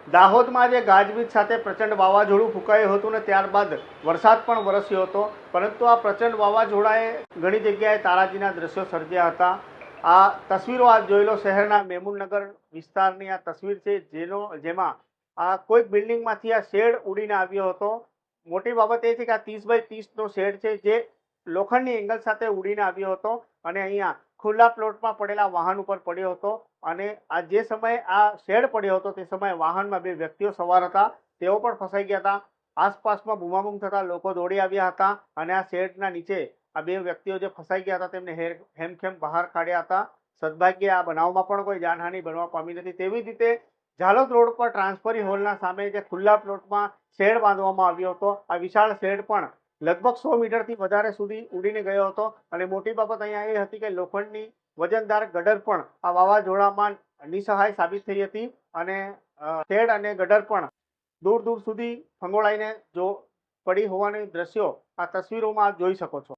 દાહોદમાં આજે ગાજવીજ સાથે પ્રચંડ વાવાઝોડું ફૂંકાયું હતું ને ત્યારબાદ વરસાદ પણ વરસ્યો હતો, પરંતુ આ પ્રચંડ વાવાઝોડાએ ઘણી જગ્યાએ તારાજીના દ્રશ્યો સર્જ્યા હતા। આ તસવીરો આપ જોઈ લો, શહેરના મેમુનનગર વિસ્તારની આ તસવીર છે, જેમાં આ કોઈક બિલ્ડિંગમાંથી આ શેડ ઉડીને આવ્યો હતો। મોટી બાબત એ છે કે આ 30x30નો શેડ છે, જે લોખંડની એંગલ સાથે ઉડીને આવ્યો હતો અને અહીંયા ખુલ્લા પ્લોટમાં પડેલા વાહન ઉપર પડ્યો હતો। અને આ જે સમયે આ શેડ પડ્યો હતો તે સમયે વાહનમાં બે વ્યક્તિઓ સવાર હતા, તેઓ પણ ફસાઈ ગયા હતા। આસપાસમાં બૂમાબૂમ થતા લોકો દોડી આવ્યા હતા અને આ શેડના નીચે આ બે વ્યક્તિઓ જે ફસાઈ ગયા હતા તેમને હેમખેમ બહાર કાઢ્યા હતા। સદભાગ્યે આ બનાવમાં પણ કોઈ જાનહાનિ બનવા પામી નથી। તેવી જ રીતે ઝાલોદ રોડ પર ટ્રાન્સફરી હોલના સામે જે ખુલ્લા પ્લોટમાં શેડ બાંધવામાં આવ્યો હતો, આ વિશાળ શેડ પણ લગભગ 100 મીટરથી વધારે સુધી ઉડીને ગયો હતો। અને મોટી બાબત અહીંયા એ હતી કે લોખંડની વજનદાર ગડર પણ આ વાવાઝોડામાં નિસહાય સાબિત થઈ હતી અને શેડ અને ગડર પણ દૂર દૂર સુધી ફંગોળાઈને પડી હોવાની દ્રશ્યો આ તસવીરોમાં આપ જોઈ શકો છો।